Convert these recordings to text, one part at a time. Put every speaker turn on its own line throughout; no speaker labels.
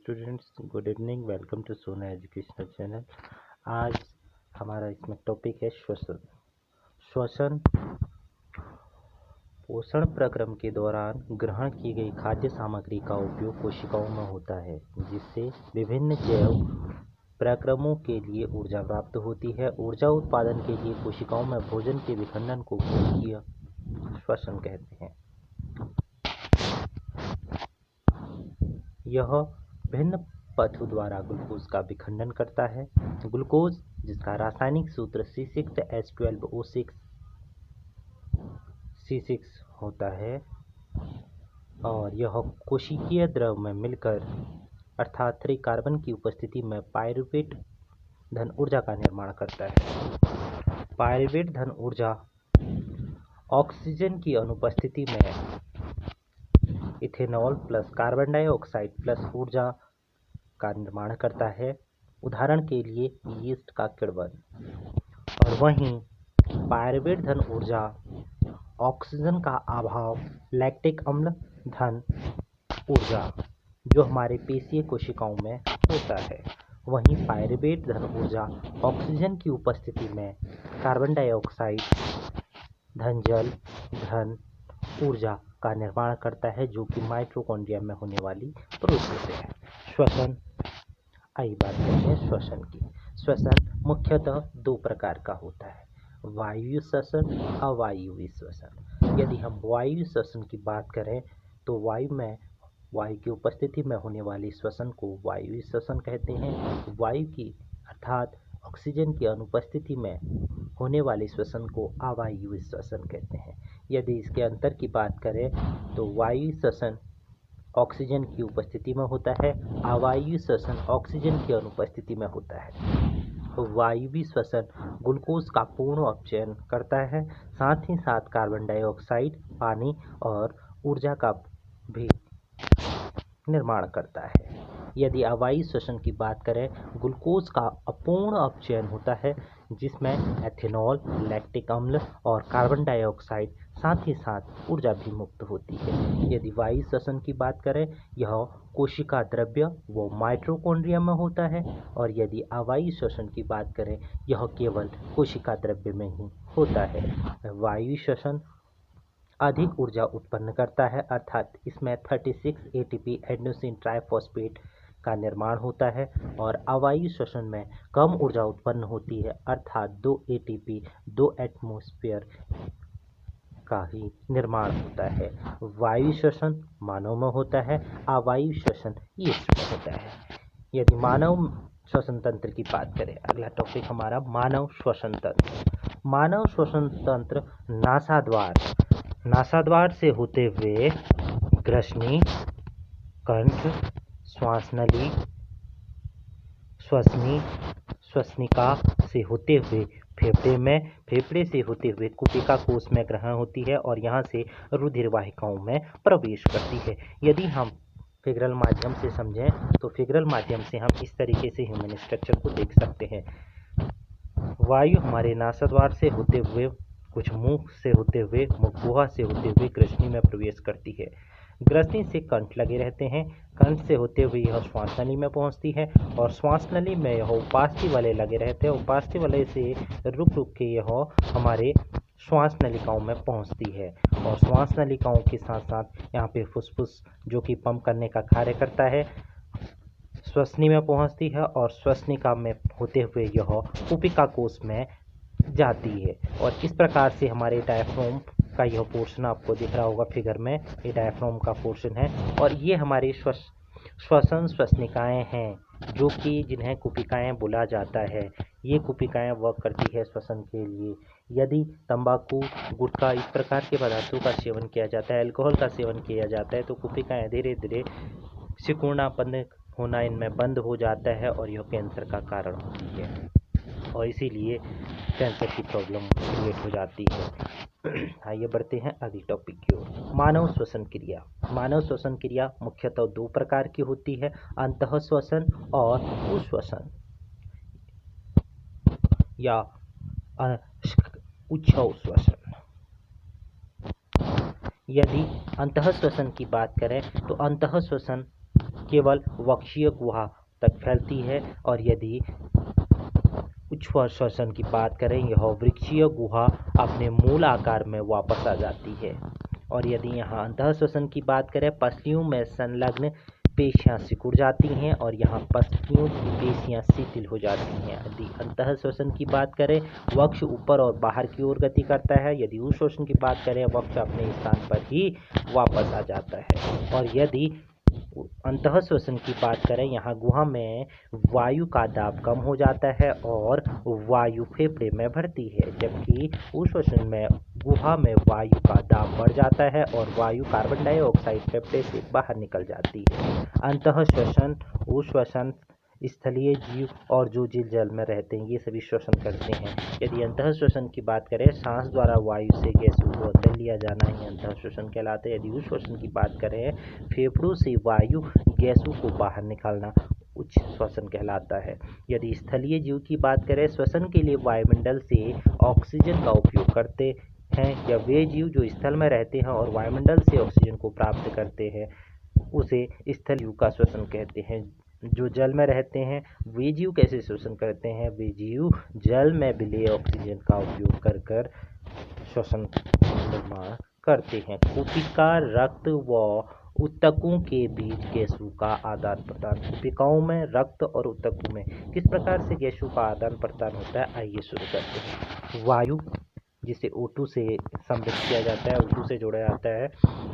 Students, good evening. Welcome to Sona educational channel. आज हमारा इसमें टॉपिक है श्वसन। श्वसन पोषण प्रक्रम के दौरान ग्रहण की गई खाद्य सामग्री का उपयोग कोशिकाओं में होता है, जिससे विभिन्न जैव प्रक्रमों के लिए ऊर्जा प्राप्त होती है। ऊर्जा उत्पादन के लिए कोशिकाओं में भोजन के विखंडन को कोशिकीय श्वसन कहते हैं। यह भिन्न पथों द्वारा ग्लूकोज का विखंडन करता है। ग्लूकोज, जिसका रासायनिक सूत्र C6H12O6 C6 होता है, और यह कोशिकीय द्रव में मिलकर अर्थात 3 कार्बन की उपस्थिति में पायरुवेट धन ऊर्जा का निर्माण करता है। पायरुवेट धन ऊर्जा ऑक्सीजन की अनुपस्थिति में ethanol plus carbon dioxide plus ऊर्जा का निर्माण करता है। उदाहरण के लिए यीस्ट का किण्वन। और वहीं पायरुवेट धन ऊर्जा ऑक्सीजन का अभाव लैक्टिक अम्ल धन ऊर्जा जो हमारे पेशीय कोशिकाओं में होता है। वहीं पायरुवेट धन ऊर्जा ऑक्सीजन की उपस्थिति में कार्बन डाइऑक्साइड धन जल धन ऊर्जा का निर्माण करता है, जो कि माइटोकॉन्ड्रिया में होने वाली प्रोसेस है। श्वसन। आइए बात करते हैं श्वसन की। श्वसन मुख्यतः 2 प्रकार का होता है, वायु श्वसन, अवायवीय श्वसन। यदि हम वायु श्वसन की बात करें तो वायु की उपस्थिति में होने वाली श्वसन को वायवीय श्वसन कहते हैं। वायु की अर्थात ऑक्सीजन की अनुपस्थिति में होने वाले श्वसन को अवायवीय श्वसन कहते हैं। यदि इसके अंतर की बात करें तो वायु श्वसन ऑक्सीजन की उपस्थिति में होता है, अवायवीय श्वसन ऑक्सीजन की अनुपस्थिति में होता है। वायवीय श्वसन ग्लूकोज का पूर्ण अपचयन करता है, साथ ही साथ कार्बन डाइऑक्साइड, पानी और ऊर्जा का भी निर्माण करता है। यदि अवायवीय श्वसन की बात करें, ग्लूकोज का अपूर्ण अपचयन होता है, जिसमें एथेनॉल, लैक्टिक अम्ल और कार्बन डाइऑक्साइड साथ ही साथ ऊर्जा भी मुक्त होती है। यदि वायु श्वसन की बात करें, यह कोशिका द्रव्य व माइटोकॉन्ड्रिया में होता है, और यदि अवायवीय श्वसन की बात करें, यह केवल कोशिका द्रव्य में ही होता है। वायु श्वसन अधिक ऊर्जा उत्पन्न करता है, अर्थात इसमें 36 ATP एडेनोसिन ट्राइफॉस्फेट का निर्माण होता है, और अवायवीय श्वसन में कम ऊर्जा उत्पन्न होती है, अर्थात 2 ATP 2 एटमॉस्फेयर का ही निर्माण होता है। वायु श्वसन मानव में होता है, अवायवीय श्वसन यीस्ट में होता है। यदि मानव श्वसन तंत्र की बात करें, अगला टॉपिक हमारा मानव श्वसन तंत्र। मानव श्वसन तंत्र नासाद्वार से होते हुए ग्रसनी, कंठ, श्वासनली, श्वसनिका से होते हुए फेफड़े से होते हुए कुपिका कोश में ग्रहण होती है, और यहाँ से रुधिर वाहिकाओं में प्रवेश करती है। यदि हम फिगरल माध्यम से समझें तो फिगरल माध्यम से हम इस तरीके से ह्यूमन स्ट्रक्चर को देख सकते हैं। वायु हमारे नासाद्वार से होते हुए कुछ मुख से होते हुए मुखगुहा से होते हुए ग्रसनी में प्रवेश करती है। ग्रसनी से कंठ लगे रहते हैं, कंठ से होते हुए यह श्वासनली में पहुंचती है, और श्वासनली में यह उपास्थि वाले लगे रहते हैं। उपास्थि वाले से रुक के यह हमारे श्वास नलिकाओं में पहुंचती है, और श्वास नलिकाओं के साथ साथ यहाँ पे फुसफुस जो कि पंप करने का कार्य करता है, श्वसनी में पहुंचती है, और श्वसनिका में होते हुए यह कुपिका कोश में जाती है। और इस प्रकार से हमारे डायफ्राम का यह पोर्शन आपको दिख रहा होगा फिगर में, ये डायफ्राम का पोर्शन है, और ये हमारी श्वसनिकाएं हैं, जो कि जिन्हें कुपिकाएं बोला जाता है। ये कुपिकाएं वर्क करती है श्वसन के लिए। यदि तंबाकू, गुटखा इस प्रकार के पदार्थों का सेवन किया जाता है, अल्कोहल का सेवन किया जाता है, तो कुपिकाएं धीरे धीरे सिकुड़ना होना इनमें बंद हो जाता है, और यह कैंसर का कारण होती है, और इसीलिए कैंसर की प्रॉब्लम क्रिएट हो जाती है। आइए बढ़ते हैं अगले टॉपिक की ओर। मानव श्वसन क्रिया। मानव श्वसन क्रिया मुख्यतः 2 प्रकार की होती है, अंतः श्वसन और उच्छ्वसन या उच्छ्वसन श्वसन। यदि अंतः श्वसन की बात करें तो अंतः श्वसन केवल वक्षीय गुहा तक फैलती है, और यदि उच्च श्वसन की बात करें यह वृक्षीय गुहा अपने मूल आकार में वापस आ जाती है। और यदि यहाँ अंतः श्वसन की बात करें, पसलियों में संलग्न पेशियां सिकुड़ जाती हैं और यहाँ पसलियों की पेशियां शिथिल हो जाती हैं। यदि अंतः श्वसन की बात करें, वक्ष ऊपर और बाहर की ओर गति करता है। यदि उच्च श्वसन की बात करें, वक्ष अपने स्थान पर ही वापस आ जाता है। और यदि अंतः श्वसन की बात करें, यहाँ गुहा में वायु का दाब कम हो जाता है और वायु फेफड़े में भरती है, जबकि उच्च श्वसन में गुहा में वायु का दाब बढ़ जाता है और वायु कार्बन डाइऑक्साइड फेफड़े से बाहर निकल जाती है। अंतः श्वसन, उच्च श्वसन, स्थलीय जीव और जो जीव जल में रहते हैं ये सभी श्वसन करते हैं। यदि अंतः श्वसन की बात करें, सांस द्वारा वायु से गैसों को अंदर लिया जाना ही अंतः श्वसन कहलाता है। यदि उच्च श्वसन की बात करें, फेफड़ों से वायु गैसों को बाहर निकालना उच्च श्वसन कहलाता है। यदि स्थलीय जीव की बात करें, श्वसन के लिए वायुमंडल से ऑक्सीजन का उपयोग करते हैं, या वे जीव जो स्थल में रहते हैं और वायुमंडल से ऑक्सीजन को प्राप्त करते हैं उसे स्थल जीव का श्वसन कहते हैं। जो जल में रहते हैं वे जीव कैसे श्वसन करते हैं, वे जीव जल में मिले ऑक्सीजन का उपयोग कर कर श्वसन निर्माण करते हैं। कुपिका, रक्त व ऊतकों के बीच गैसों का आदान प्रदान। कुपिकाओं में, रक्त और ऊतकों में किस प्रकार से गैसों का आदान प्रदान होता है, आइए शुरू करते हैं। वायु जिसे O2 से समृद्ध किया जाता है, O2 से जोड़ा जाता है,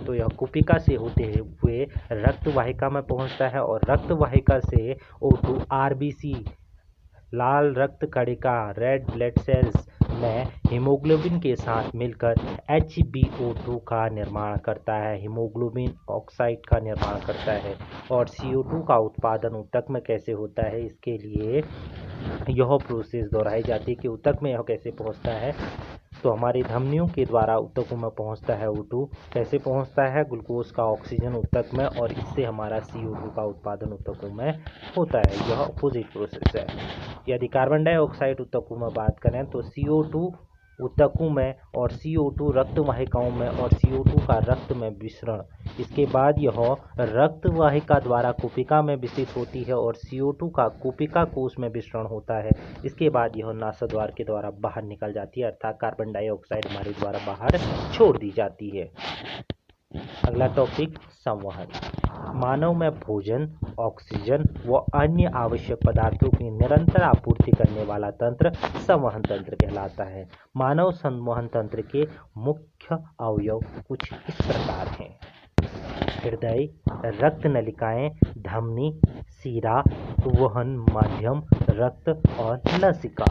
तो यह कुपिका से होते हुए रक्त वाहिका में पहुंचता है और रक्त वाहिका से O2 RBC लाल रक्त कणिका रेड ब्लड सेल्स में हीमोग्लोबिन के साथ मिलकर HbO2 का निर्माण करता है, हीमोग्लोबिन ऑक्साइड का निर्माण करता है। और CO2 का उत्पादन ऊतक में कैसे होता है, इसके लिए यह प्रोसेस दोहराई जाती है कि ऊतक में यह कैसे पहुंचता है। तो हमारी धमनियों के द्वारा ऊतकों में पहुंचता है O2। कैसे पहुंचता है, ग्लूकोज का ऑक्सीजन ऊतक में, और इससे हमारा CO2 का उत्पादन ऊतकों में होता है। यह अपोजिट प्रोसेस है। यदि कार्बन डाइऑक्साइड ऊतकों में बात करें तो CO2 ऊतकों में और CO2 रक्त वाहिकाओं में और CO2 का रक्त में मिश्रण, इसके बाद यह रक्त वाहिका द्वारा कुपिका में विस्तारित होती है और CO2 का कुपिका कोश में मिश्रण होता है। इसके बाद यह नासाद्वार के द्वारा बाहर निकल जाती है, अर्थात कार्बन डाइऑक्साइड हमारे द्वारा बाहर छोड़ दी जाती है। अगला टॉपिक संवहन। मानव में भोजन, ऑक्सीजन व अन्य आवश्यक पदार्थों की निरंतर आपूर्ति करने वाला तंत्र संवहन तंत्र कहलाता है। मानव संवहन तंत्र के मुख्य अवयव कुछ इस प्रकार हैं: हृदय, रक्त नलिकाएं, धमनी, शिरा, वहन माध्यम, रक्त और लसिका।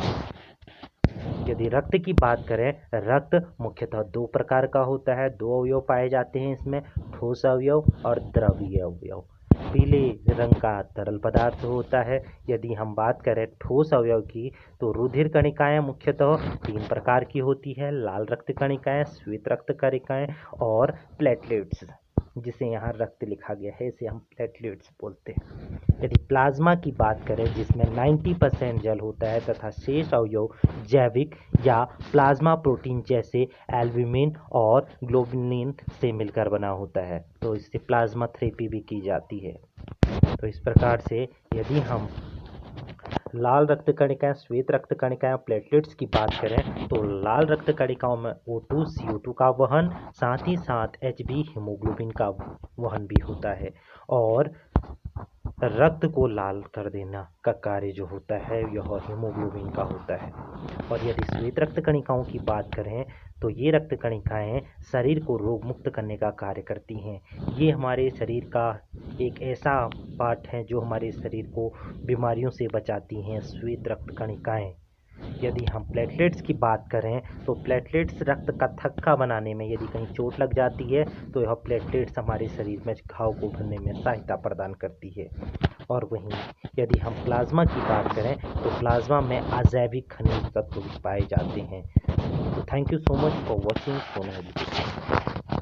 यदि रक्त की बात करें, रक्त मुख्यतः दो प्रकार का होता है, दो अवयव पाए जाते हैं इसमें, ठोस अवयव और द्रवीय अवयव। पीले रंग का तरल पदार्थ होता है। यदि हम बात करें ठोस अवयव की, तो रुधिर कणिकाएं मुख्यतः तीन प्रकार की होती है: लाल रक्त कणिकाएं, श्वेत रक्त कणिकाएं और प्लेटलेट्स, जिसे यहाँ रक्त लिखा गया है, इसे हम प्लेटलेट्स बोलते हैं। यदि प्लाज्मा की बात करें, जिसमें 90% जल होता है तथा शेष अवयव जैविक या प्लाज्मा प्रोटीन जैसे एल्ब्यूमिन और ग्लोबुलिन से मिलकर बना होता है, तो इससे प्लाज्मा थेरेपी भी की जाती है। तो इस प्रकार से यदि हम लाल रक्त कणिकाएं, श्वेत रक्त कणिकाएं, प्लेटलेट्स की बात करें, तो लाल रक्त कणिकाओं में O2, CO2 का वहन, साथ ही साथ Hb हीमोग्लोबिन का वहन भी होता है, और रक्त को लाल कर देना का कार्य जो होता है यह हीमोग्लोबिन का होता है। और यदि श्वेत रक्त कणिकाओं की बात करें, तो ये रक्त कणिकाएं शरीर को रोग मुक्त करने का कार्य करती हैं। ये हमारे शरीर का एक ऐसा पार्ट है जो हमारे शरीर को बीमारियों से बचाती हैं, श्वेत रक्त कणिकाएं। यदि हम प्लेटलेट्स की बात करें, तो प्लेटलेट्स रक्त का थक्का बनाने में, यदि कहीं चोट लग जाती है तो यह प्लेटलेट्स हमारे शरीर में घाव को भरने में सहायता प्रदान करती है। और वहीं यदि हम प्लाज्मा की बात करें, तो प्लाज्मा में अजैविक खनिज तत्व भी पाए जाते हैं। तो thank you so much for watching सोना एजुकेशन।